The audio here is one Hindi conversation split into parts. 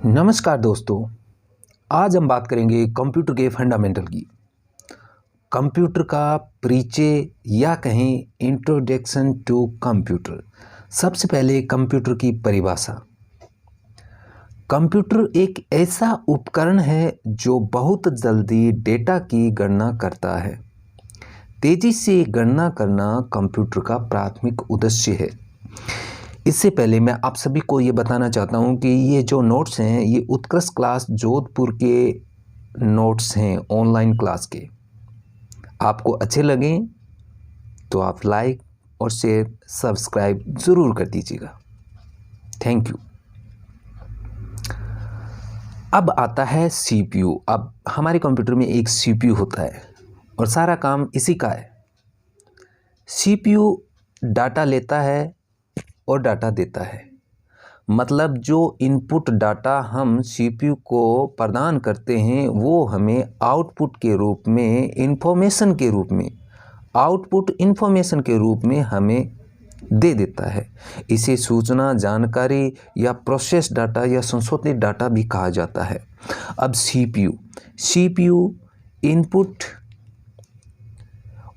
नमस्कार दोस्तों। आज हम बात करेंगे कंप्यूटर के फंडामेंटल की। कंप्यूटर का परिचय या कहें इंट्रोडक्शन टू कंप्यूटर। सबसे पहले कंप्यूटर की परिभाषा। कंप्यूटर एक ऐसा उपकरण है जो बहुत जल्दी डेटा की गणना करता है। तेजी से गणना करना कंप्यूटर का प्राथमिक उद्देश्य है। इससे पहले मैं आप सभी को ये बताना चाहता हूँ कि ये जो नोट्स हैं ये उत्कृष्ट क्लास जोधपुर के नोट्स हैं ऑनलाइन क्लास के। आपको अच्छे लगें तो आप लाइक और शेयर सब्सक्राइब ज़रूर कर दीजिएगा। Thank you. अब आता है सीपीयू। अब हमारे कंप्यूटर में एक सीपीयू होता है और सारा काम इसी का है। सीपीयू डाटा लेता है और डाटा देता है। मतलब जो इनपुट डाटा हम सीपीयू को प्रदान करते हैं वो हमें आउटपुट के रूप में इंफॉर्मेशन के रूप में हमें दे देता है। इसे सूचना, जानकारी या प्रोसेस डाटा या संशोधित डाटा भी कहा जाता है। अब सीपीयू इनपुट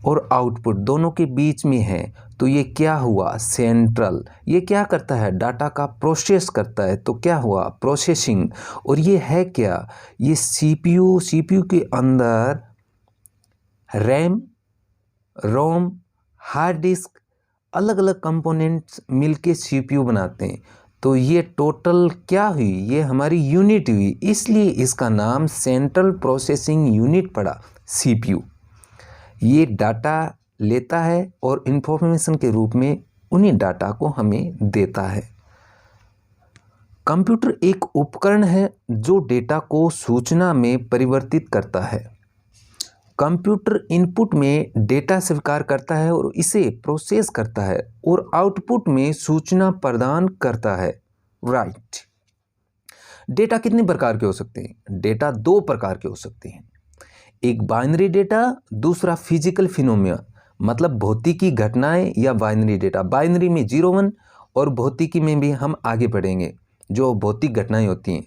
और आउटपुट दोनों के बीच में है। तो ये क्या हुआ? सेंट्रल। ये क्या करता है? डाटा का प्रोसेस करता है। तो क्या हुआ? प्रोसेसिंग। और ये है क्या? ये सीपीयू के अंदर रैम, रोम, हार्ड डिस्क, अलग अलग कंपोनेंट्स मिलके सीपीयू बनाते हैं। तो ये टोटल क्या हुई? ये हमारी यूनिट हुई। इसलिए इसका नाम सेंट्रल प्रोसेसिंग यूनिट पड़ा, सीपीयू। ये डाटा लेता है और इंफॉर्मेशन के रूप में उन्हीं डाटा को हमें देता है। कंप्यूटर एक उपकरण है जो डेटा को सूचना में परिवर्तित करता है। कंप्यूटर इनपुट में डेटा स्वीकार करता है और इसे प्रोसेस करता है और आउटपुट में सूचना प्रदान करता है। राइट। डेटा कितने प्रकार के हो सकते हैं? डेटा दो प्रकार के हो सकते हैं। एक बाइनरी डेटा, दूसरा फिजिकल फिनोमेना, मतलब भौतिकी घटनाएं या बाइनरी डेटा। बाइनरी में 0 1 और भौतिकी में भी हम आगे बढ़ेंगे जो भौतिक घटनाएं होती हैं।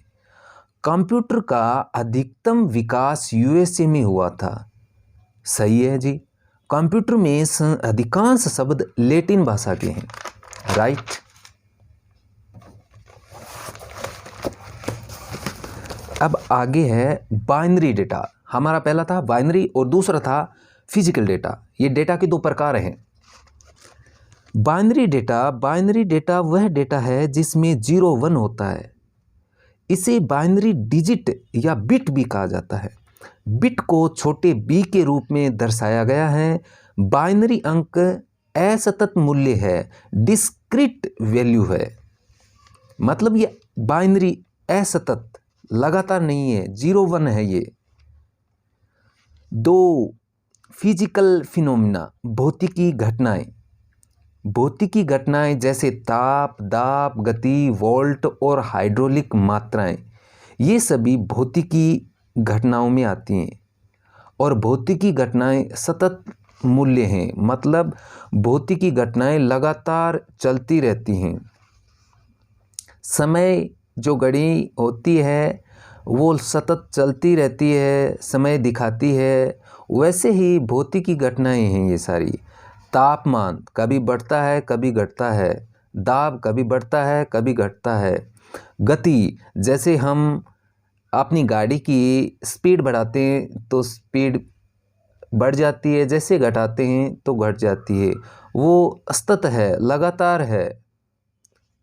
कंप्यूटर का अधिकतम विकास यूएसए में हुआ था। सही है जी। कंप्यूटर में अधिकांश शब्द लैटिन भाषा के हैं। राइट। अब आगे है बाइनरी डेटा। हमारा पहला था बाइनरी और दूसरा था फिजिकल डेटा। ये डेटा के दो प्रकार हैं। बाइनरी डेटा वह डेटा है जिसमें 0 1 होता है। इसे बाइनरी डिजिट या बिट भी कहा जाता है। बिट को छोटे b के रूप में दर्शाया गया है। बाइनरी अंक असतत मूल्य है, डिस्क्रीट वैल्यू है। मतलब ये बाइनरी असतत, लगातार नहीं है, 0 1 है ये। दो फिजिकल फिनोमिना, भौतिकी घटनाएं जैसे ताप, दाब, गति, वोल्ट और हाइड्रोलिक मात्राएं, ये सभी भौतिकी घटनाओं में आती हैं। और भौतिकी घटनाएं सतत मूल्य हैं, मतलब भौतिकी घटनाएं लगातार चलती रहती हैं। समय जो घड़ी होती है वो सतत चलती रहती है, समय दिखाती है। वैसे ही भौतिकी घटनाएं हैं ये सारी। तापमान कभी बढ़ता है कभी घटता है, दाब कभी बढ़ता है कभी घटता है। गति, जैसे हम अपनी गाड़ी की स्पीड बढ़ाते हैं तो स्पीड बढ़ जाती है, जैसे घटाते हैं तो घट जाती है। वो सतत है, लगातार है।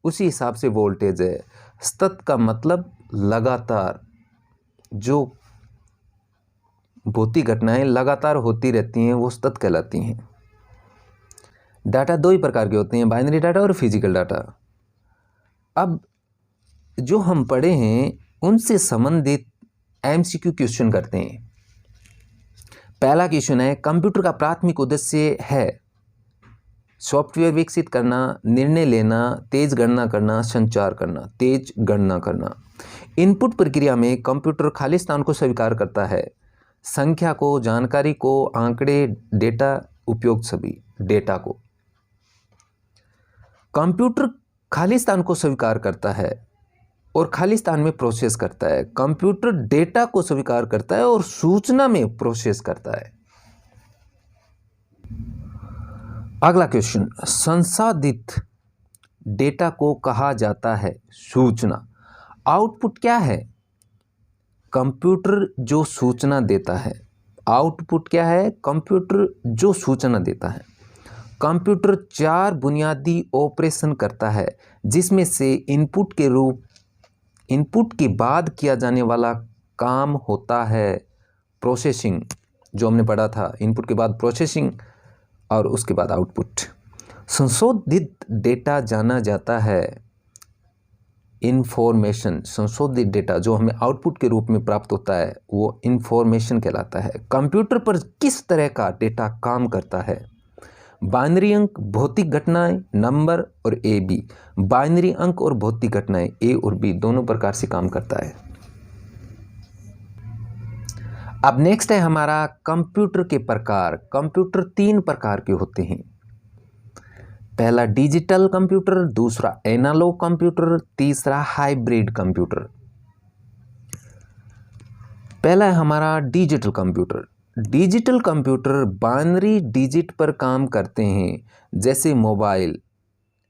उसी हिसाब से वोल्टेज है। सतत का मतलब लगातार। जो भौतिक घटनाएं लगातार होती रहती हैं वो सतत कहलाती हैं। डाटा दो ही प्रकार के होते हैं, बाइनरी डाटा और फिजिकल डाटा। अब जो हम पढ़े हैं उनसे संबंधित एमसीक्यू क्वेश्चन करते हैं। पहला क्वेश्चन है, कंप्यूटर का प्राथमिक उद्देश्य है सॉफ्टवेयर विकसित करना, निर्णय लेना, तेज गणना करना, संचार करना। तेज गणना करना। इनपुट प्रक्रिया में कंप्यूटर खाली स्थान को स्वीकार करता है, संख्या को, जानकारी को, आंकड़े, डेटा, उपयोग सभी डेटा को। कंप्यूटर खाली स्थान को स्वीकार करता है और खालिस्तान में प्रोसेस करता है। कंप्यूटर डेटा को स्वीकार करता है और सूचना में प्रोसेस करता है। अगला क्वेश्चन, संसाधित डेटा को कहा जाता है सूचना। आउटपुट क्या है? कंप्यूटर जो सूचना देता है। आउटपुट क्या है? कंप्यूटर जो सूचना देता है। कंप्यूटर 4 बुनियादी ऑपरेशन करता है, जिसमें से इनपुट के बाद किया जाने वाला काम होता है प्रोसेसिंग, जो हमने पढ़ा था, इनपुट के बाद प्रोसेसिंग और उसके बाद आउटपुट। संशोधित डेटा जाना जाता है इंफॉर्मेशन। संशोधित डेटा जो हमें आउटपुट के रूप में प्राप्त होता है वो इंफॉर्मेशन कहलाता है। कंप्यूटर पर किस तरह का डेटा काम करता है? बाइनरी अंक, भौतिक घटनाएं, नंबर और ए बी। बाइनरी अंक और भौतिक घटनाएं ए और बी दोनों प्रकार से काम करता है। अब नेक्स्ट है हमारा कंप्यूटर के प्रकार। कंप्यूटर 3 प्रकार के होते हैं। पहला डिजिटल कंप्यूटर, दूसरा एनालॉग कंप्यूटर, तीसरा हाइब्रिड कंप्यूटर। पहला है हमारा digital computer. Digital computer binary digit पर काम करते हैं, जैसे मोबाइल,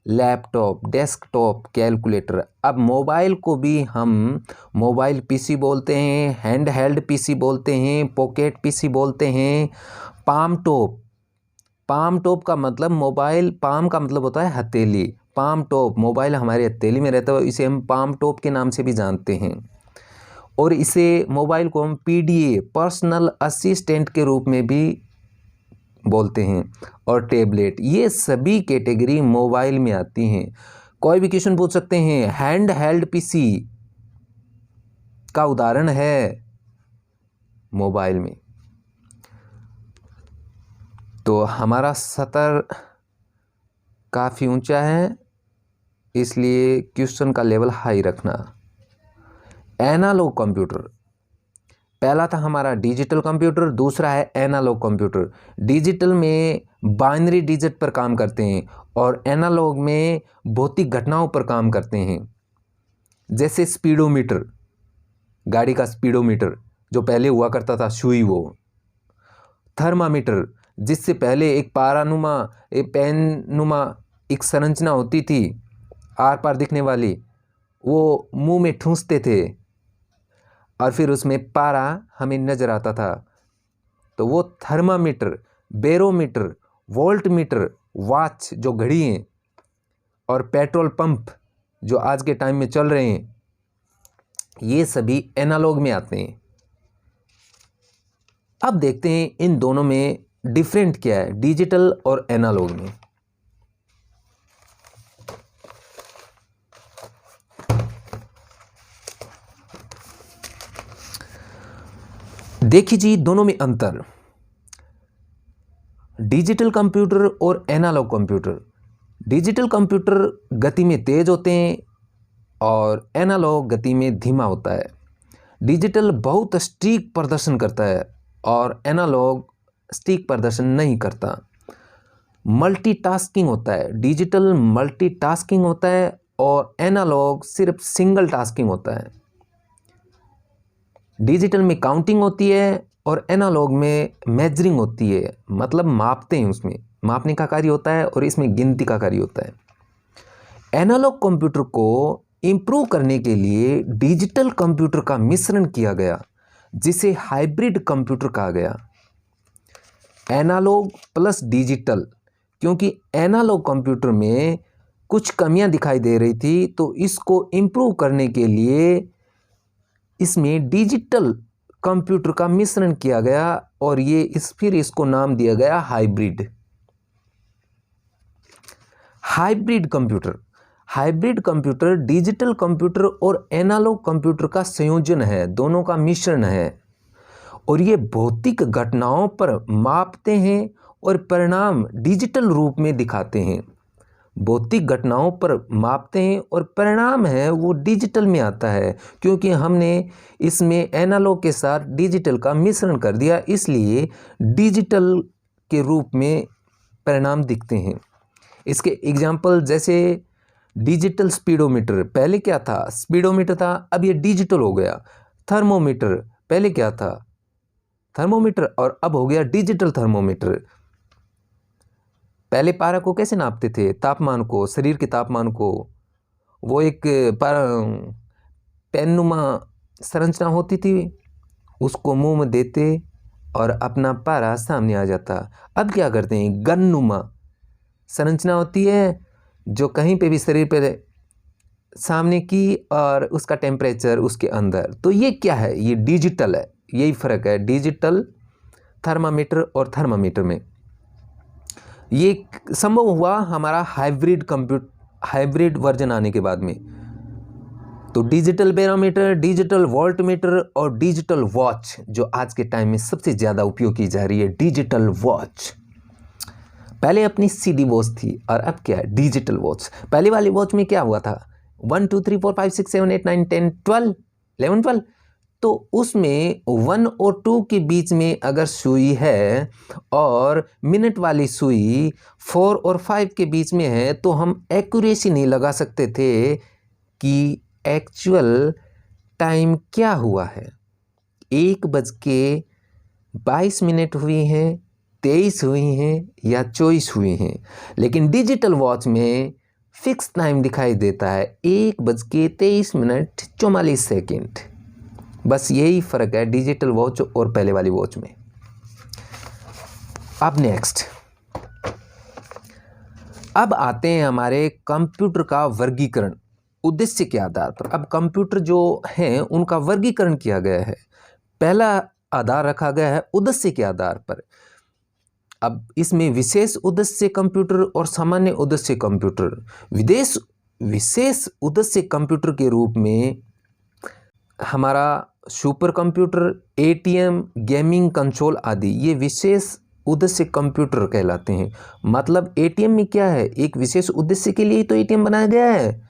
लैपटॉप, डेस्कटॉप, कैलकुलेटर। अब मोबाइल को भी हम मोबाइल पीसी बोलते हैं, हैंड हेल्ड पीसी बोलते हैं, पॉकेट पीसी बोलते हैं, पाम टॉप। पाम टॉप का मतलब मोबाइल, पाम का मतलब होता है हथेली। पाम टॉप, मोबाइल हमारे हथेली में रहता है, इसे हम पाम टॉप के नाम से भी जानते हैं। और इसे मोबाइल को हम पीडीए, पर्सनल असिस्टेंट के रूप में भी बोलते हैं। और टैबलेट, ये सभी कैटेगरी मोबाइल में आती हैं। कोई भी क्वेश्चन पूछ सकते हैं, हैंड हेल्ड पीसी का उदाहरण है मोबाइल में। तो हमारा स्तर काफ़ी ऊंचा है, इसलिए क्वेश्चन का लेवल हाई रखना। एनालॉग कंप्यूटर, पहला था हमारा डिजिटल कंप्यूटर, दूसरा है एनालॉग कंप्यूटर। डिजिटल में बाइनरी डिजिट पर काम करते हैं और एनालॉग में भौतिक घटनाओं पर काम करते हैं, जैसे स्पीडोमीटर, गाड़ी का स्पीडोमीटर जो पहले हुआ करता था सुई, वो थर्मामीटर जिससे पहले एक पारानुमा, एक पेननुमा एक संरचना होती थी आर पार दिखने वाली, वो मुंह में ठूंसते थे और फिर उसमें पारा हमें नजर आता था, तो वो थर्मामीटर। बैरोमीटर, वोल्टमीटर, वॉच जो घड़ी हैं, और पेट्रोल पंप जो आज के टाइम में चल रहे हैं, ये सभी एनालॉग में आते हैं। अब देखते हैं इन दोनों में डिफरेंट क्या है, डिजिटल और एनालॉग में। देखिए जी, दोनों में अंतर। डिजिटल कंप्यूटर और एनालॉग कंप्यूटर। डिजिटल कंप्यूटर गति में तेज होते हैं और एनालॉग गति में धीमा होता है। डिजिटल बहुत सटीक प्रदर्शन करता है और एनालॉग सटीक प्रदर्शन नहीं करता। मल्टीटास्किंग होता है, डिजिटल मल्टीटास्किंग होता है और एनालॉग सिर्फ सिंगल टास्किंग होता है। डिजिटल में काउंटिंग होती है और एनालॉग में मेजरिंग होती है, मतलब मापते हैं, उसमें मापने का कार्य होता है और इसमें गिनती का कार्य होता है। एनालॉग कंप्यूटर को इम्प्रूव करने के लिए डिजिटल कंप्यूटर का मिश्रण किया गया, जिसे हाइब्रिड कंप्यूटर कहा गया। एनालॉग प्लस डिजिटल, क्योंकि एनालॉग कंप्यूटर में कुछ कमियां दिखाई दे रही थी, तो इसको इम्प्रूव करने के लिए इसमें डिजिटल कंप्यूटर का मिश्रण किया गया और फिर इसको नाम दिया गया hybrid. Hybrid computer, hybrid computer digital computer और एनालॉग कंप्यूटर का संयोजन है, दोनों का मिश्रण है, और ये भौतिक घटनाओं पर मापते हैं और परिणाम डिजिटल रूप में दिखाते हैं। भौतिक घटनाओं पर मापते हैं और परिणाम है वो डिजिटल में आता है, क्योंकि हमने इसमें एनालॉग के साथ डिजिटल का मिश्रण कर दिया, इसलिए डिजिटल के रूप में परिणाम दिखते हैं। इसके एग्जाम्पल जैसे डिजिटल स्पीडोमीटर, पहले क्या था, स्पीडोमीटर था, अब ये डिजिटल हो गया। थर्मोमीटर, पहले क्या था, थर्मोमीटर, और अब हो गया डिजिटल थर्मोमीटर। पहले पारा को कैसे नापते थे, तापमान को, शरीर के तापमान को, वो एक पेननुमा संरचना होती थी, उसको मुंह में देते और अपना पारा सामने आ जाता। अब क्या करते हैं, गननुमा संरचना होती है जो कहीं पे भी शरीर पे सामने की, और उसका टेम्परेचर उसके अंदर। तो ये क्या है, ये डिजिटल है, यही फ़र्क है डिजिटल थर्मामीटर और थर्मामीटर में। ये संभव हुआ हमारा हाइब्रिड वर्जन आने के बाद में। तो डिजिटल बैरोमीटर, डिजिटल वोल्टमीटर और डिजिटल वॉच, जो आज के टाइम में सबसे ज़्यादा उपयोग की जा रही है, डिजिटल वॉच। पहले अपनी सीडी वॉच थी और अब क्या है, डिजिटल वॉच। पहले वाली वॉच में क्या हुआ था, 1 2 3 4 5 6 7 8 9 10 12 11 12, तो उसमें 1 और 2 के बीच में अगर सुई है और मिनट वाली सुई 4 और 5 के बीच में है, तो हम एक्यूरेसी नहीं लगा सकते थे कि एक्चुअल टाइम क्या हुआ है, 1:22 हुई हैं, 23 हुई हैं या 24 हुई हैं। लेकिन डिजिटल वॉच में फिक्स टाइम दिखाई देता है, 1:23:44। बस यही फ़र्क है डिजिटल वॉच और पहले वाली वॉच में। अब नेक्स्ट, अब आते हैं हमारे कंप्यूटर का वर्गीकरण उद्देश्य के आधार पर। अब कंप्यूटर जो हैं उनका वर्गीकरण किया गया है। पहला आधार रखा गया है उद्देश्य के आधार पर। अब इसमें विशेष उद्देश्य कंप्यूटर और सामान्य उद्देश्य कंप्यूटर। विशेष उद्देश्य कंप्यूटर के रूप में हमारा super computer, ATM, gaming console आदि ये विशेष उद्देश्य कंप्यूटर कहलाते हैं। मतलब एटीएम में क्या है, एक विशेष उद्देश्य के लिए तो एटीएम बनाया गया है,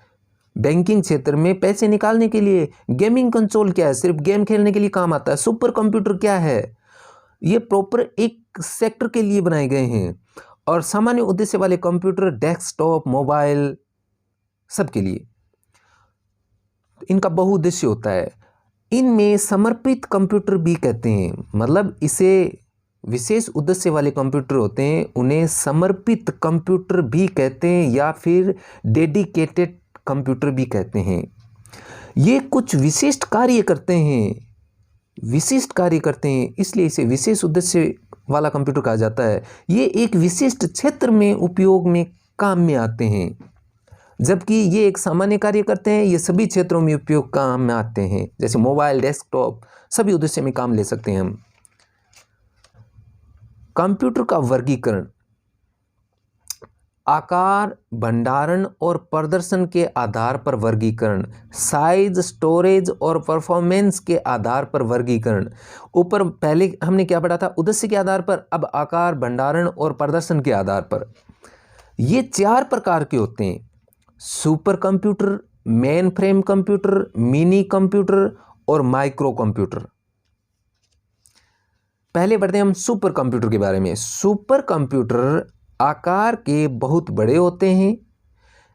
बैंकिंग क्षेत्र में पैसे निकालने के लिए। गेमिंग कंसोल क्या है, सिर्फ गेम खेलने के लिए काम आता है। सुपर कंप्यूटर क्या है, ये प्रॉपर एक सेक्टर के लिए बनाए गए हैं। और सामान्य उद्देश्य वाले कंप्यूटर डेस्कटॉप, मोबाइल, सबके लिए इनका बहुउद्देश्य होता है। इनमें समर्पित कंप्यूटर भी कहते हैं, मतलब इसे विशेष उद्देश्य वाले कंप्यूटर होते हैं, उन्हें समर्पित कंप्यूटर भी कहते हैं या फिर डेडिकेटेड कंप्यूटर भी कहते हैं। ये कुछ विशिष्ट कार्य करते हैं, इसलिए इसे विशेष उद्देश्य वाला कंप्यूटर कहा जाता है। ये एक विशिष्ट क्षेत्र में उपयोग में काम में आते हैं, जबकि ये एक सामान्य कार्य करते हैं, ये सभी क्षेत्रों में उपयोग काम में आते हैं। जैसे मोबाइल, डेस्कटॉप, सभी उद्देश्य में काम ले सकते हैं हम। कंप्यूटर का वर्गीकरण आकार, भंडारण और प्रदर्शन के आधार पर वर्गीकरण, साइज, स्टोरेज और परफॉर्मेंस के आधार पर वर्गीकरण। ऊपर पहले हमने क्या पढ़ा था, उद्देश्य के आधार पर, अब आकार, भंडारण और प्रदर्शन के आधार पर। ये 4 प्रकार के होते हैं, super computer, mainframe computer, mini computer और माइक्रो कंप्यूटर। पहले बढ़ते हैं हम सुपर कंप्यूटर के बारे में। सुपर कंप्यूटर आकार के बहुत बड़े होते हैं,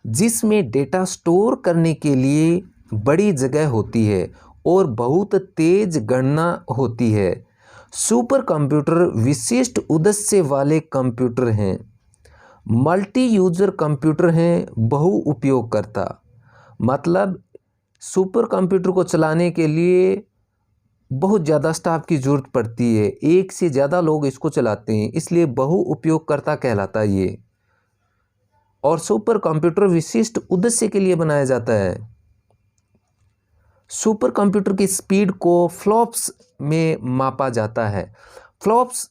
जिसमें डेटा स्टोर करने के लिए बड़ी जगह होती है और बहुत तेज गणना होती है। सुपर कंप्यूटर विशिष्ट उद्देश्य वाले कंप्यूटर हैं। मल्टी यूजर कंप्यूटर हैं, बहु उपयोगकर्ता। मतलब सुपर कंप्यूटर को चलाने के लिए बहुत ज़्यादा स्टाफ की ज़रूरत पड़ती है, एक से ज़्यादा लोग इसको चलाते हैं, इसलिए बहु उपयोगकर्ता कहलाता है ये। और सुपर कंप्यूटर विशिष्ट उद्देश्य के लिए बनाया जाता है। सुपर कंप्यूटर की स्पीड को फ्लॉप्स में मापा जाता है। फ्लॉप्स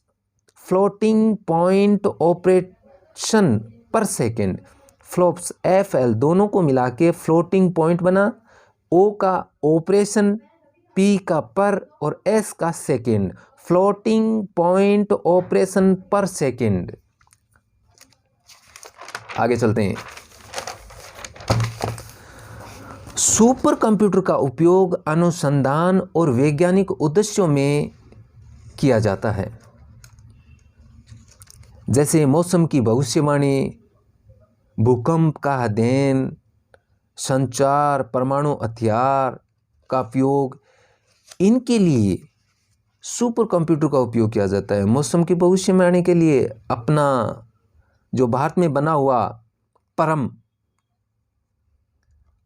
फ्लोटिंग पॉइंट ऑपरेशन पर सेकेंड। फ्लॉप्स FL दोनों को मिला के फ्लोटिंग पॉइंट बना, O का ऑपरेशन, P का पर और S का सेकेंड, फ्लोटिंग पॉइंट ऑपरेशन पर सेकेंड। आगे चलते हैं। सुपर कंप्यूटर का उपयोग अनुसंधान और वैज्ञानिक उद्देश्यों में किया जाता है, जैसे मौसम की भविष्यवाणी, भूकंप का अध्ययन, संचार, परमाणु हथियार का उपयोग, इनके लिए सुपर कंप्यूटर का उपयोग किया जाता है। मौसम की भविष्यवाणी के लिए अपना जो भारत में बना हुआ परम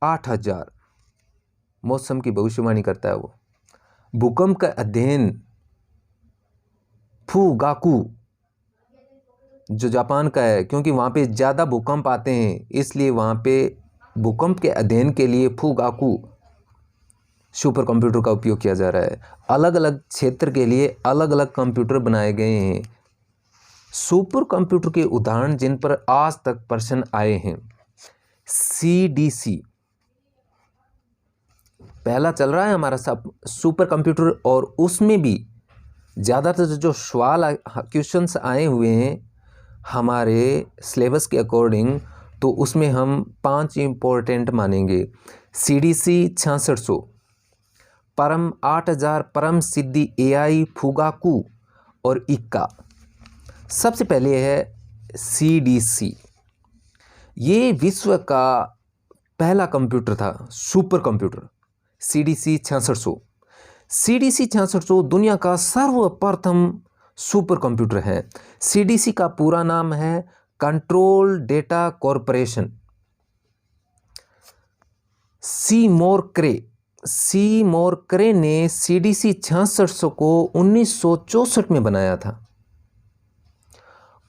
8000 मौसम की भविष्यवाणी करता है वो। भूकंप का अध्ययन फुगाकू जो जापान का है, क्योंकि वहाँ पे ज़्यादा भूकंप आते हैं इसलिए वहाँ पे भूकंप के अध्ययन के लिए फुगाकू सुपर कंप्यूटर का उपयोग किया जा रहा है। अलग अलग क्षेत्र के लिए अलग अलग कंप्यूटर बनाए गए हैं। सुपर कंप्यूटर के उदाहरण जिन पर आज तक प्रश्न आए हैं, CDC पहला चल रहा है हमारा सब सुपर कंप्यूटर, और उसमें भी ज़्यादातर जो सवाल क्वेश्चंस आए हुए हैं हमारे सिलेबस के अकॉर्डिंग, तो उसमें हम 5 इम्पोर्टेंट मानेंगे। CDC 6600, परम 8000, परम सिद्धि AI, फुगाकू और इक्का। सबसे पहले है CDC। ये विश्व का पहला कंप्यूटर था, सुपर कंप्यूटर CDC 6600। CDC 6600 दुनिया का सर्वप्रथम सुपर कंप्यूटर है। CDC का पूरा नाम है कंट्रोल डेटा कॉरपोरेशन। सीमोर क्रे ने CDC 6600 को 1964 में बनाया था,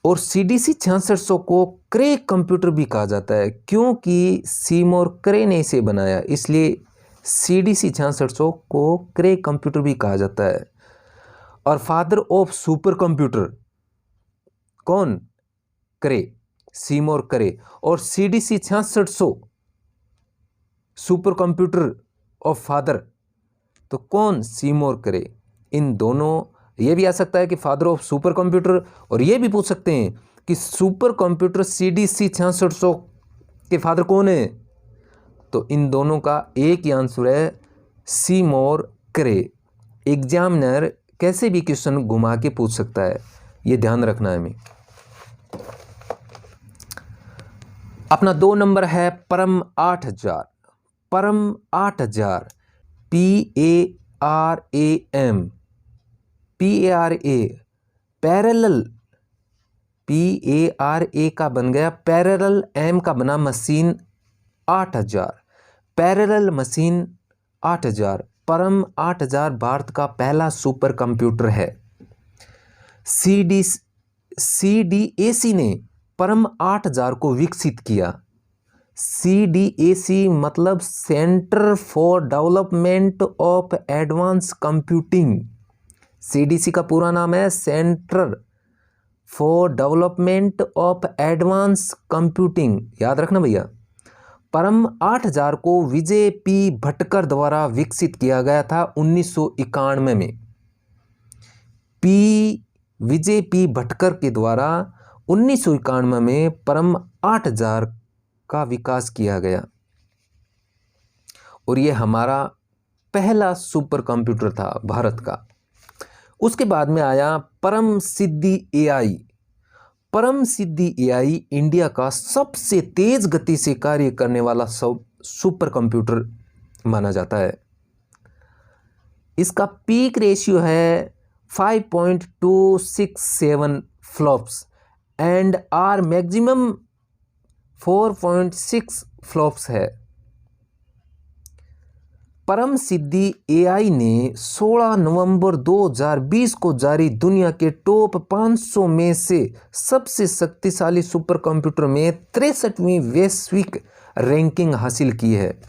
और CDC 6600 को क्रे कंप्यूटर भी कहा जाता है, क्योंकि सीमोर क्रे ने इसे बनाया इसलिए CDC 6600 को क्रे कंप्यूटर भी कहा जाता है। और फादर ऑफ सुपर कंप्यूटर कौन? क्रे, सीमोर क्रे। और CDC 6600 super computer of father तो कौन? सीमोर क्रे। इन दोनों, ये भी आ सकता है कि फादर ऑफ सुपर कंप्यूटर, और ये भी पूछ सकते हैं कि सुपर कंप्यूटर CDC 6600 के फादर कौन है, तो इन दोनों का एक ही आंसर है सीमोर क्रे। एग्जामिनर कैसे भी क्वेश्चन घुमा के पूछ सकता है, ये ध्यान रखना है हमें। अपना 2 नंबर है परम 8000। परम 8000 पैरेलल, PARA का बन गया पैरेलल, M का बना मशीन 8000, पैरेलल मशीन 8000। परम 8000 भारत का पहला सुपर कंप्यूटर है। CDAC ने परम 8000 को विकसित किया। CDAC मतलब centre for development of advance computing. CDC का पूरा नाम है centre for development of advance computing, याद रखना भैया। परम 8000 को विजय P भटकर द्वारा विकसित किया गया था 1991 में। विजय P भटकर के द्वारा 1991 में परम 8000 का विकास किया गया, और ये हमारा पहला सुपर कंप्यूटर था भारत का। उसके बाद में आया परम सिद्धि AI। परम सिद्धि AI इंडिया का सबसे तेज गति से कार्य करने वाला सुपर कंप्यूटर माना जाता है। इसका पीक रेशियो है 5.267 flops and R maximum 4.6 flops है। परम सिद्धि AI ने 16 नवंबर 2020 को जारी दुनिया के टॉप 500 में से सबसे शक्तिशाली सुपर कंप्यूटर में 63वीं वैश्विक रैंकिंग हासिल की है।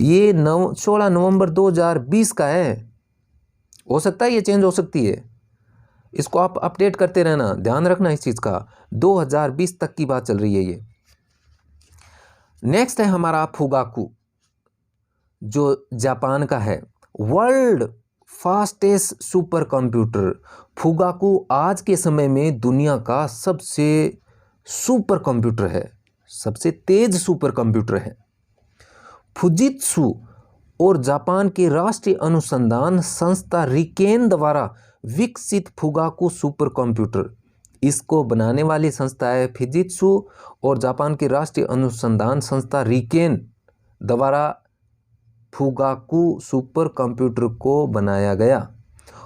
ये 16 नवंबर 2020 का है, हो सकता है ये चेंज हो सकती है, इसको आप अपडेट करते रहना, ध्यान रखना इस चीज़ का। 2020 तक की बात चल रही है ये। नेक्स्ट है हमारा फुगाकू, जो जापान का है। World fastest super computer Fugaku आज के समय में दुनिया का सबसे सुपर कंप्यूटर है, सबसे तेज सुपर कंप्यूटर है। फुजित्सु और जापान के राष्ट्रीय अनुसंधान संस्था रिकेन द्वारा विकसित फुगाकू सुपर कंप्यूटर, इसको बनाने वाली संस्था है फुजित्सु और जापान की राष्ट्रीय अनुसंधान संस्था रिकेन। द्वारा फुगाकू सुपर कंप्यूटर को बनाया गया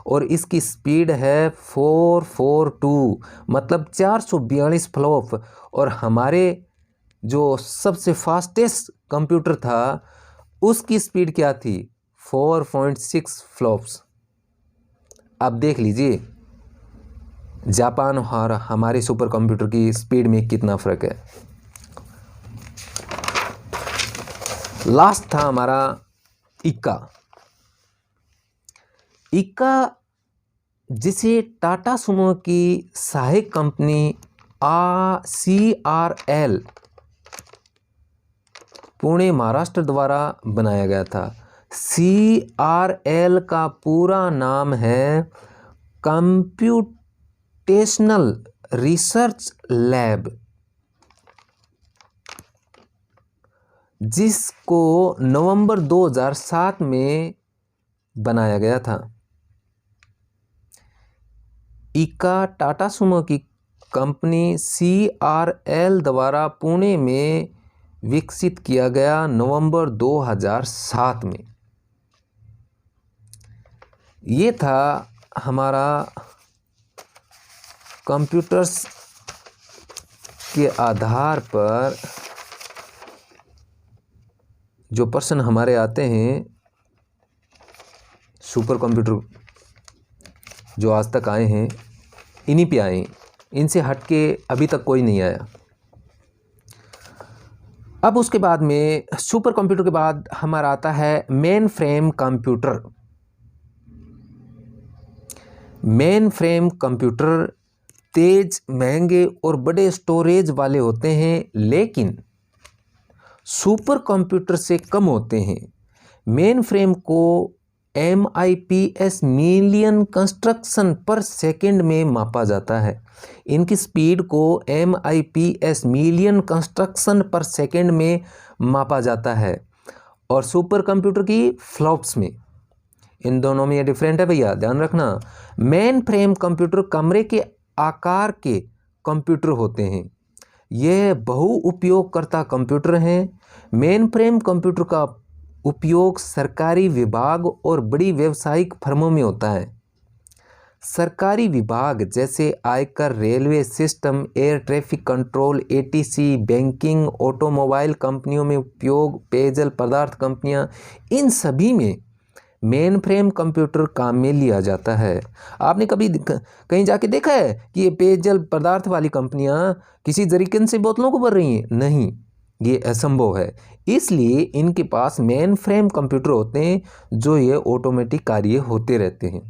और इसकी स्पीड है 442, मतलब 442 फ्लॉप। और हमारे जो सबसे फास्टेस्ट कंप्यूटर था उसकी स्पीड क्या थी? 4.6 फ्लॉप्स। अब देख लीजिए जापान और हमारे सुपर कंप्यूटर की स्पीड में कितना फ़र्क है। लास्ट था हमारा इक्का। इक्का जिसे टाटा सुमो की सहायक कंपनी CRL पुणे महाराष्ट्र द्वारा बनाया गया था। CRL का पूरा नाम है कंप्यूटेशनल रिसर्च लैब, जिसको नवंबर 2007 में बनाया गया था। इक्का टाटा सुमो की कंपनी CRL द्वारा पुणे में विकसित किया गया नवंबर 2007 में। ये था हमारा कंप्यूटर्स के आधार पर जो प्रश्न हमारे आते हैं, सुपर कंप्यूटर जो आज तक आए हैं इन्हीं पे आए हैं, इनसे हटके अभी तक कोई नहीं आया। अब उसके बाद में सुपर कंप्यूटर के बाद हमारा आता है mainframe computer. Mainframe computer तेज, महंगे और बड़े स्टोरेज वाले होते हैं, लेकिन सुपर कंप्यूटर से कम होते हैं। मेन फ्रेम को MIPS मिलियन कंस्ट्रक्शन पर सेकंड में मापा जाता है। इनकी स्पीड को MIPS मिलियन कंस्ट्रक्शन पर सेकंड में मापा जाता है और सुपर कंप्यूटर की फ्लॉप्स में। इन दोनों में ये डिफरेंट है भैया, ध्यान रखना। मेन फ्रेम कंप्यूटर कमरे के आकार के कंप्यूटर होते हैं। यह बहु उपयोगकर्ता कंप्यूटर हैं। मेन फ्रेम कंप्यूटर का उपयोग सरकारी विभाग और बड़ी व्यावसायिक फर्मों में होता है। सरकारी विभाग जैसे आयकर, railway system, air traffic control, ATC, banking, automobile कंपनियों में उपयोग, पेयजल पदार्थ कंपनियां, इन सभी में मेन फ्रेम कंप्यूटर काम में लिया जाता है। आपने कभी कहीं जाके देखा है कि ये पेयजल पदार्थ वाली कंपनियां किसी जरीकन से बोतलों को भर रही हैं? नहीं, ये असंभव है। इसलिए इनके पास मेन फ्रेम कंप्यूटर होते हैं जो ये ऑटोमेटिक कार्य होते रहते हैं।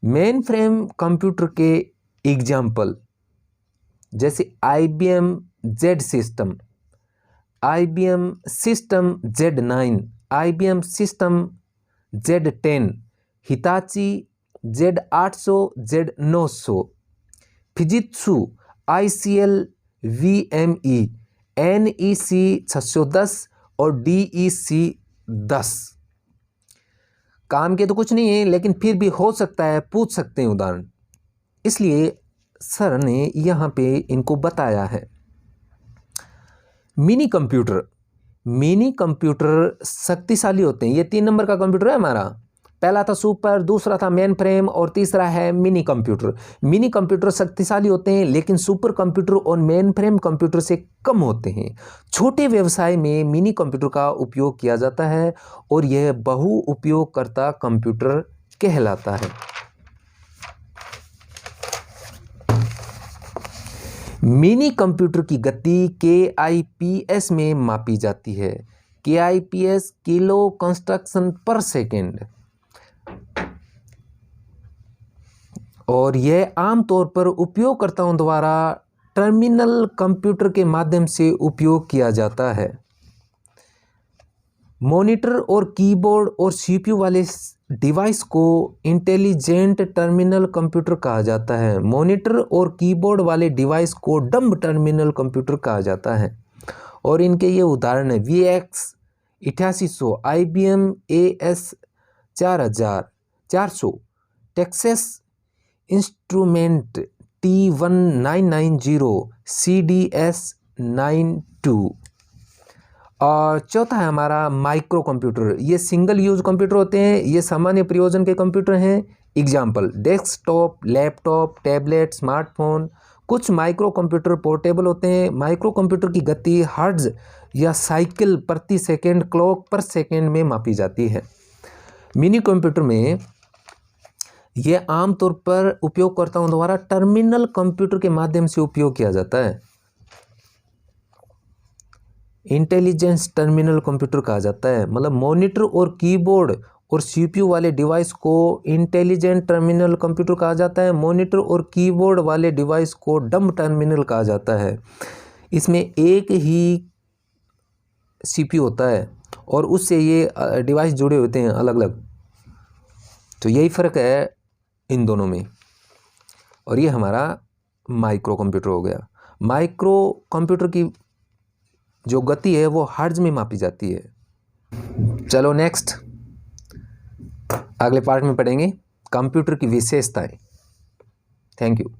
मेन फ्रेम कंप्यूटर के एग्जाम्पल जैसे IBM Z system, IBM system Z9, IBM system Z10, Hitachi Z800, Z900, फिजित्सु ICL VME, NEC 610 और DEC 10। काम के तो कुछ नहीं है, लेकिन फिर भी हो सकता है पूछ सकते हैं उदाहरण, इसलिए सर ने यहाँ पे इनको बताया है। मिनी कंप्यूटर, मिनी कंप्यूटर शक्तिशाली होते हैं। ये 3 नंबर का कंप्यूटर है हमारा। पहला था सुपर, दूसरा था मेन फ्रेम और तीसरा है मिनी कंप्यूटर। मिनी कंप्यूटर शक्तिशाली होते हैं, लेकिन सुपर कंप्यूटर और मेन फ्रेम कंप्यूटर से कम होते हैं। छोटे व्यवसाय में मिनी कंप्यूटर का उपयोग किया जाता है और यह बहु उपयोगकर्ता कंप्यूटर कहलाता है। मिनी कंप्यूटर की गति KIPS में मापी जाती है। KIPS किलो कंस्ट्रक्शन पर सेकेंड, और यह आमतौर पर उपयोगकर्ताओं द्वारा टर्मिनल कंप्यूटर के माध्यम से उपयोग किया जाता है। मॉनिटर और कीबोर्ड और CPU वाले डिवाइस को इंटेलिजेंट टर्मिनल कंप्यूटर कहा जाता है। मॉनिटर और कीबोर्ड वाले डिवाइस को डम्ब टर्मिनल कंप्यूटर कहा जाता है। और इनके ये उदाहरण है VX 8800, IBM AS 400, Texas instrument T1990, CDS 92। और चौथा है हमारा माइक्रो कंप्यूटर। ये सिंगल यूज कंप्यूटर होते हैं, ये सामान्य प्रयोजन के कंप्यूटर हैं। Example desktop, laptop, tablet, smartphone. कुछ माइक्रो कंप्यूटर पोर्टेबल होते हैं। माइक्रो कंप्यूटर की गति हर्ट्ज या साइकिल प्रति सेकेंड, क्लॉक पर सेकेंड में मापी जाती है। मिनी कंप्यूटर में ये आमतौर पर उपयोगकर्ताओं द्वारा टर्मिनल कंप्यूटर के माध्यम से उपयोग किया जाता है। इंटेलिजेंस टर्मिनल कंप्यूटर कहा जाता है, मतलब मॉनिटर और कीबोर्ड और सीपीयू वाले डिवाइस को इंटेलिजेंट टर्मिनल कंप्यूटर कहा जाता है। मॉनिटर और कीबोर्ड वाले डिवाइस को डम्ब टर्मिनल कहा जाता है। इसमें एक ही सीपीयू होता है और उससे ये डिवाइस जुड़े होते हैं अलग अलग। तो यही फ़र्क है इन दोनों में। और ये हमारा माइक्रो कंप्यूटर हो गया। माइक्रो कंप्यूटर की जो गति है वो हर्ट्ज में मापी जाती है। चलो नेक्स्ट अगले पार्ट में पढ़ेंगे कंप्यूटर की विशेषताएं। Thank you.